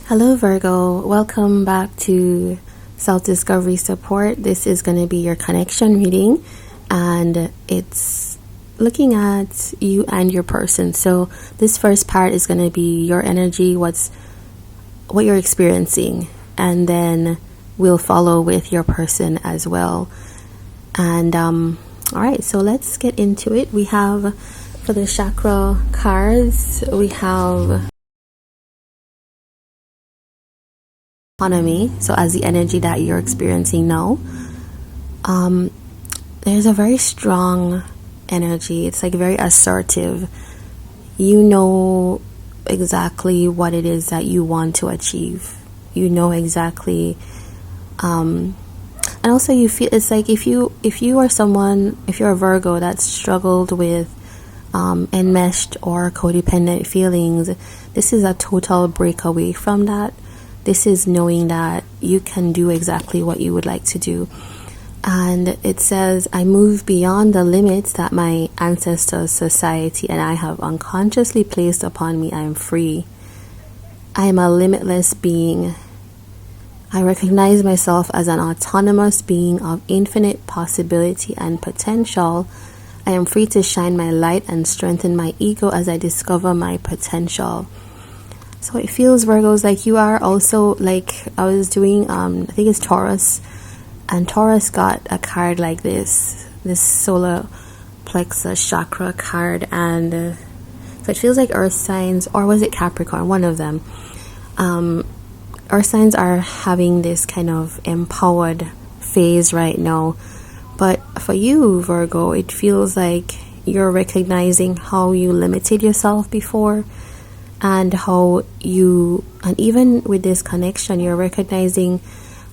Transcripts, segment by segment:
Hello Virgo, welcome back to Self-Discovery Support. This is going to be your connection reading and it's looking at you and your person. So this first part is going to be your energy, what you're experiencing, and then we'll follow with your person as well. And all right, so let's get into it. We have for the chakra cards, we have autonomy. So as the energy that you're experiencing now, there's a very strong energy. It's like very assertive. You know exactly what it is that you want to achieve. You know exactly, and also you feel it's like if you are someone, if you're a Virgo that's struggled with enmeshed or codependent feelings, this is a total breakaway from that. This is knowing that you can do exactly what you would like to do. And it says, I move beyond the limits that my ancestors, society, and I have unconsciously placed upon me. I am free. I am a limitless being. I recognize myself as an autonomous being of infinite possibility and potential. I am free to shine my light and strengthen my ego as I discover my potential. So it feels, Virgos, like you are also, like I was doing, I think it's Taurus, and Taurus got a card like this solar plexus chakra card, and so it feels like earth signs, or was it Capricorn, one of them. Earth signs are having this kind of empowered phase right now, but for you, Virgo, it feels like you're recognizing how you limited yourself before, and how you, and even with this connection, you're recognizing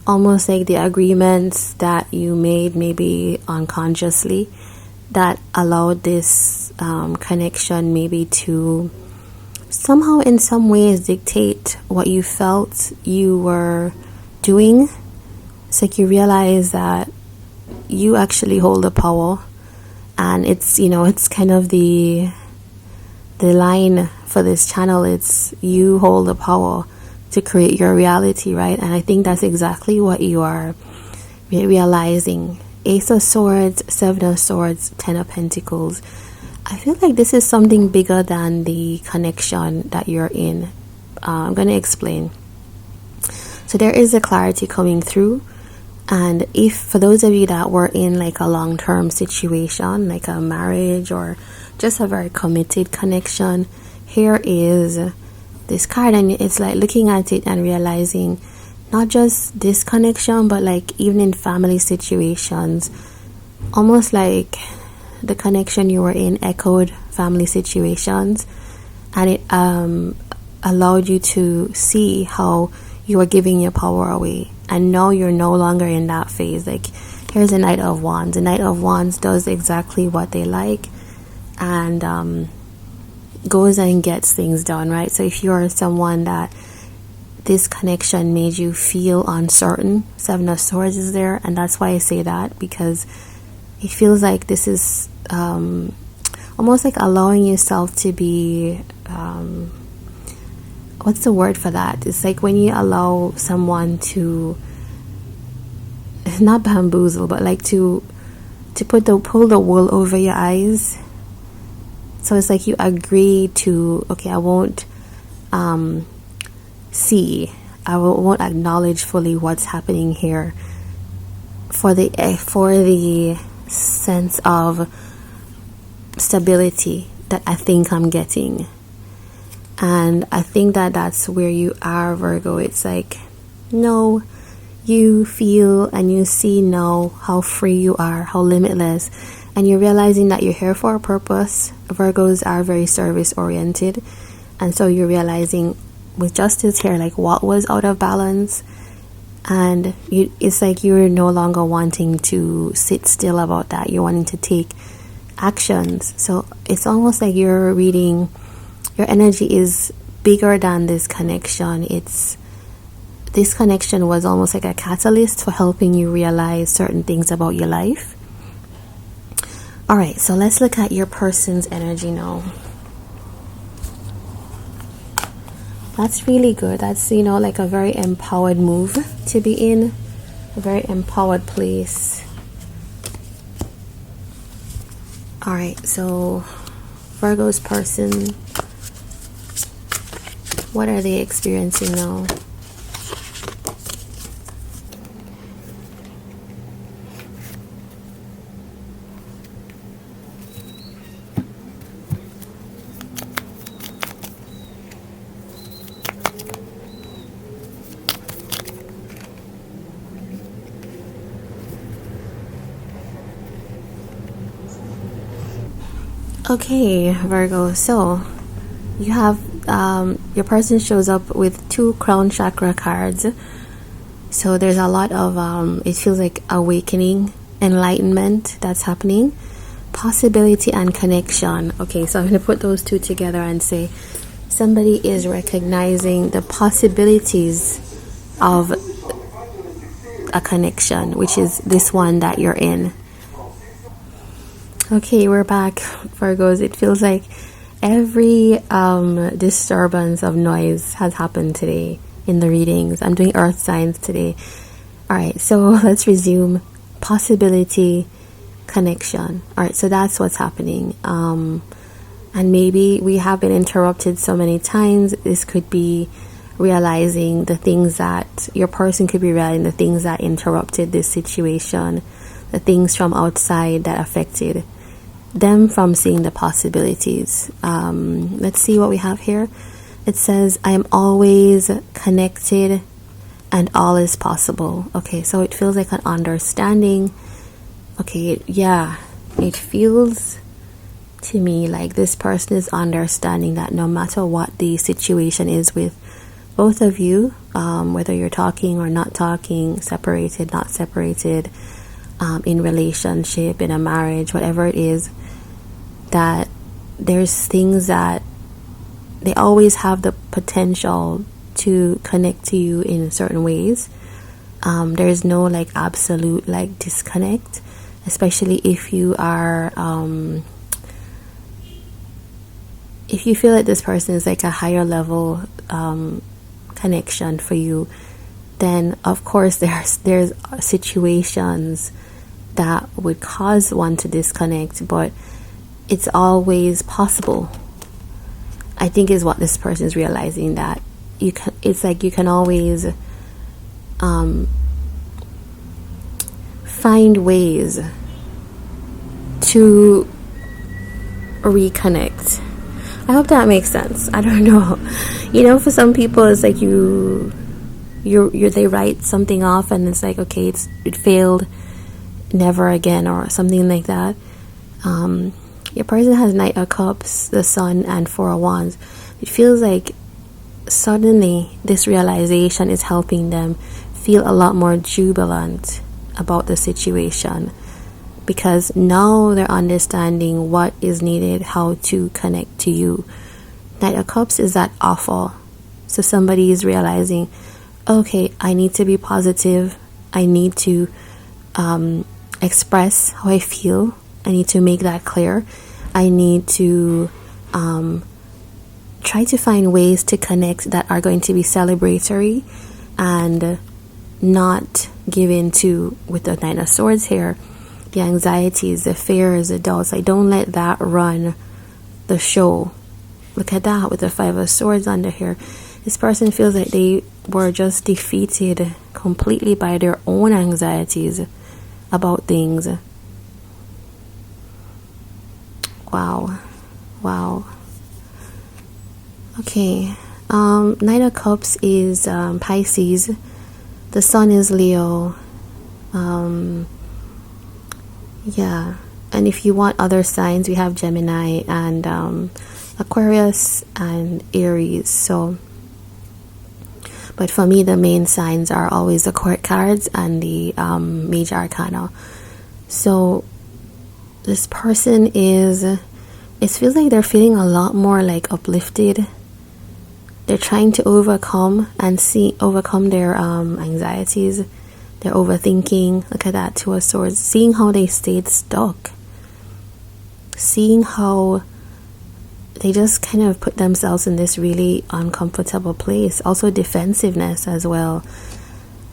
almost like the agreements that you made maybe unconsciously that allowed this connection maybe to somehow in some ways dictate what you felt you were doing. It's like you realize that you actually hold the power, and it's, you know, it's kind of the line for this channel. It's you hold the power to create your reality, right? And I think that's exactly what you are realizing. Ace of Swords, Seven of Swords, Ten of Pentacles. I feel like this is something bigger than the connection that you're in. I'm going to explain. So there is a clarity coming through. And if for those of you that were in like a long-term situation, like a marriage or just a very committed connection, here is this card, and it's like looking at it and realizing not just this connection, but like even in family situations, almost like the connection you were in echoed family situations, and it allowed you to see how you were giving your power away, and now you're no longer in that phase. Like here's a Knight of Wands. The Knight of Wands does exactly what they like, and goes and gets things done, right? So if you're someone that this connection made you feel uncertain, Seven of Swords is there, and that's why I say that, because it feels like this is almost like allowing yourself to be what's the word for that? It's like when you allow someone to not bamboozle, but like to pull the wool over your eyes. So it's like you agree to, okay, I won't see, I won't acknowledge fully what's happening here for the sense of stability that I think I'm getting. And I think that that's where you are, Virgo. It's like, no, you feel and you see now how free you are, how limitless, and you're realizing that you're here for a purpose. Virgos are very service oriented, and so you're realizing with justice here, like what was out of balance, and it's like you're no longer wanting to sit still about that. You're wanting to take actions. So it's almost like you're reading, your energy is bigger than this connection. This connection was almost like a catalyst for helping you realize certain things about your life. All right, so let's look at your person's energy now. That's really good. That's, you know, like a very empowered move to be in, a very empowered place. All right, so Virgo's person, what are they experiencing now? Okay, Virgo, so you have your person shows up with 2 crown chakra cards. So there's a lot of it feels like awakening, enlightenment that's happening, possibility and connection. Okay, so I'm going to put those two together and say somebody is recognizing the possibilities of a connection, which is this one that you're in. Okay, we're back, Virgos. It feels like every disturbance of noise has happened today in the readings. I'm doing earth signs today. All right, so let's resume. Possibility, connection. All right, so that's what's happening. And maybe we have been interrupted so many times. This could be realizing the things that your person could be realizing, the things that interrupted this situation, the things from outside that affected them from seeing the possibilities. Let's see what we have here. It says, I am always connected and all is possible. Okay, so it feels like an understanding. Okay, yeah, it feels to me like this person is understanding that no matter what the situation is with both of you, whether you're talking or not talking, separated, not separated, in relationship, in a marriage, whatever it is, that there's things that they always have the potential to connect to you in certain ways. There's no like absolute like disconnect, especially if you are if you feel that this person is like a higher level connection for you, then of course there's situations that would cause one to disconnect, but it's always possible, I think, is what this person is realizing, that you can, it's like you can always find ways to reconnect. I hope that makes sense. I don't know. You know, for some people it's like they write something off and it's like, okay, it failed, never again, or something like that. Your person has Knight of Cups, the Sun, and Four of Wands. It feels like suddenly this realization is helping them feel a lot more jubilant about the situation, because now they're understanding what is needed, how to connect to you. Knight of Cups is that offer. So somebody is realizing, okay, I need to be positive. I need to express how I feel. I need to make that clear. I need to try to find ways to connect that are going to be celebratory and not give in to, with the Nine of Swords here, the anxieties, the fears, the doubts. Like, don't let that run the show. Look at that with the Five of Swords under here. This person feels like they were just defeated completely by their own anxieties about things. Wow. Okay. Knight of Cups is Pisces. The Sun is Leo. Yeah. And if you want other signs, we have Gemini and Aquarius and Aries. So, but for me, the main signs are always the court cards and the major arcana. So this person it feels like they're feeling a lot more like uplifted. They're trying to overcome their anxieties, their overthinking. Look at that, Two of Swords. Seeing how they stayed stuck, seeing how they just kind of put themselves in this really uncomfortable place. Also defensiveness as well.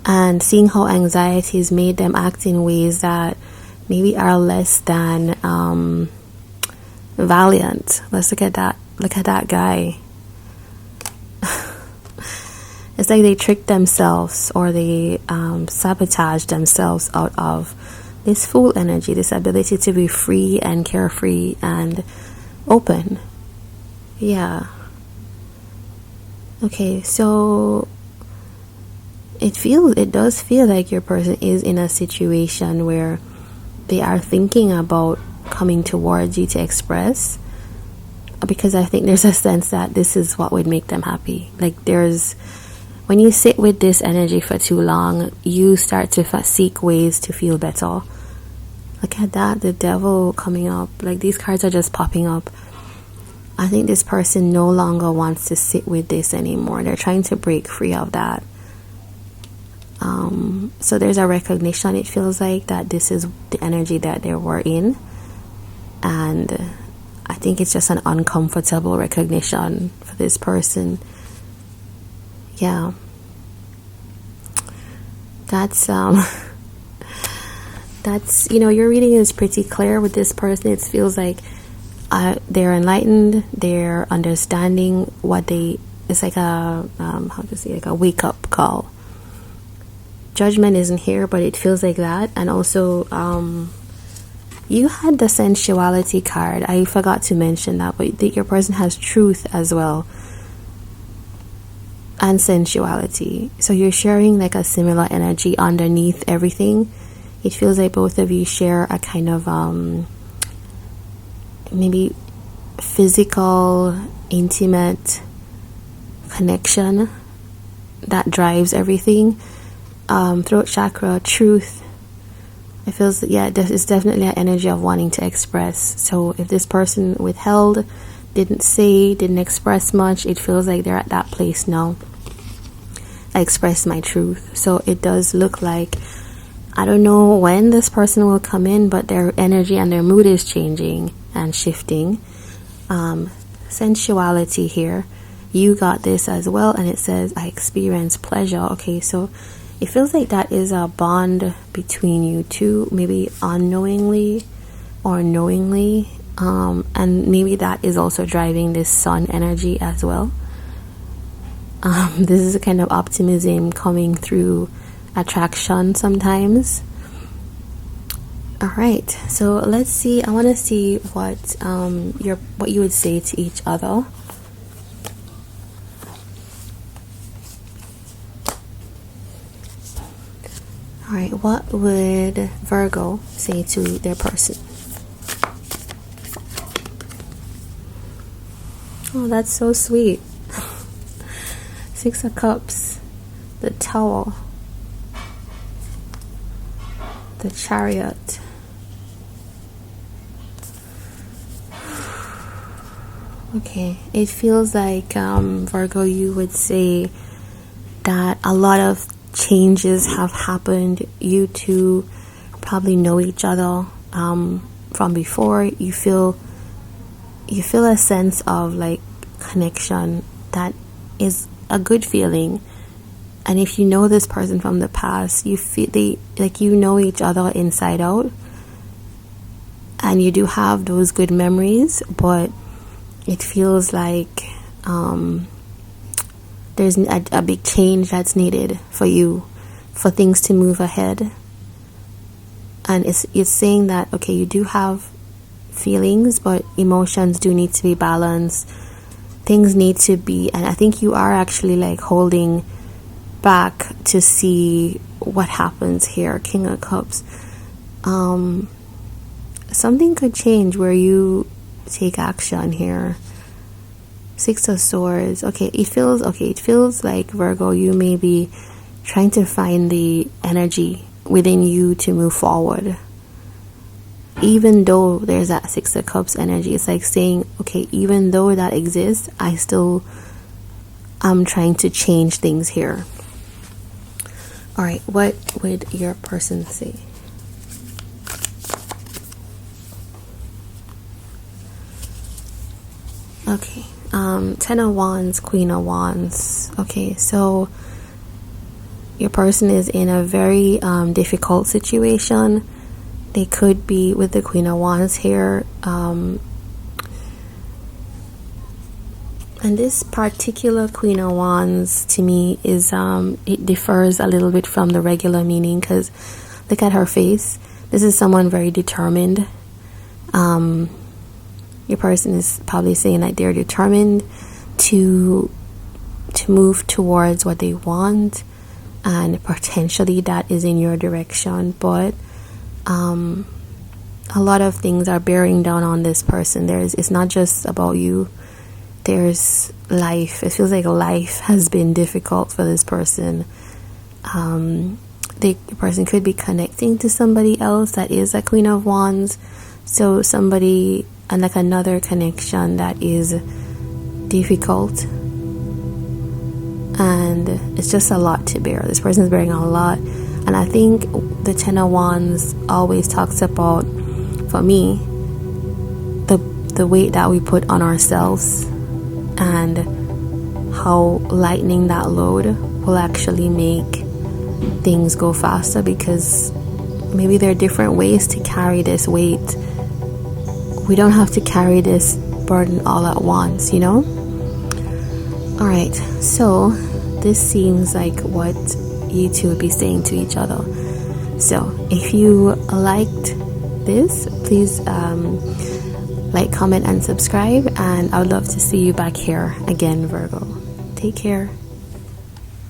And seeing how anxieties made them act in ways that maybe are less than valiant. Let's look at that. Look at that guy. It's like they tricked themselves, or they sabotaged themselves out of this Fool energy, this ability to be free and carefree and open. Yeah. Okay, so it does feel like your person is in a situation where they are thinking about coming towards you to express, because I think there's a sense that this is what would make them happy. Like, when you sit with this energy for too long, you start to seek ways to feel better. Look at that, the Devil coming up. Like, these cards are just popping up. I think this person no longer wants to sit with this anymore. They're trying to break free of that. So there's a recognition, it feels like, that this is the energy that they were in. And I think it's just an uncomfortable recognition for this person. Yeah. That's your reading is pretty clear with this person. It feels like they're enlightened, they're understanding what it's like a like a wake-up call. Judgment isn't here, but it feels like that. And also you had the sensuality card. I forgot to mention that, but your person has truth as well, and sensuality. So you're sharing like a similar energy underneath everything. It feels like both of you share a kind of maybe physical, intimate connection that drives everything. Throat chakra, truth. It feels, it's definitely an energy of wanting to express. So if this person withheld, didn't express much, it feels like they're at that place now. I express my truth. So it does look like, I don't know when this person will come in, but their energy and their mood is changing and shifting. Sensuality here. You got this as well, and it says, I experience pleasure. Okay, so it feels like that is a bond between you two, maybe unknowingly or knowingly. And maybe that is also driving this Sun energy as well. This is a kind of optimism coming through attraction sometimes. All right, so let's see. I want to see what you would say to each other. All right, what would Virgo say to their person? Oh, that's so sweet. Six of Cups, the Tower, the Chariot. Okay, it feels like Virgo, you would say that a lot of changes have happened. You two probably know each other from before. You feel a sense of like connection that is a good feeling. And if you know this person from the past, you feel you know each other inside out, and you do have those good memories, but it feels like there's a big change that's needed for things to move ahead. And it's saying that, okay, you do have feelings, but emotions do need to be balanced. Things need to be, and I think you are actually like holding back to see what happens here. King of Cups. Something could change where you take action here. Six of Swords. It feels like, Virgo, you may be trying to find the energy within you to move forward. Even though there's that Six of Cups energy, it's like saying, okay, even though that exists, I'm trying to change things here. All right, what would your person say? Okay, 10 of Wands, Queen of Wands. Okay, so your person is in a very difficult situation. They could be with the Queen of Wands here. And this particular Queen of Wands to me is, it differs a little bit from the regular meaning, because look at her face. This is someone very determined. Your person is probably saying that they're determined to move towards what they want, and potentially that is in your direction, but a lot of things are bearing down on this person. It's not just about you. There's life. It feels like life has been difficult for this person. The person could be connecting to somebody else that is a Queen of Wands. So somebody, and like another connection that is difficult. And it's just a lot to bear. This person is bearing a lot. And I think the 10 of Wands always talks about, for me, the weight that we put on ourselves, and how lightening that load will actually make things go faster, because maybe there are different ways to carry this weight. We don't have to carry this burden all at once, you know? Alright, so this seems like what you two would be saying to each other. So if you liked this, please like, comment, and subscribe, and I would love to see you back here again, Virgo. Take care.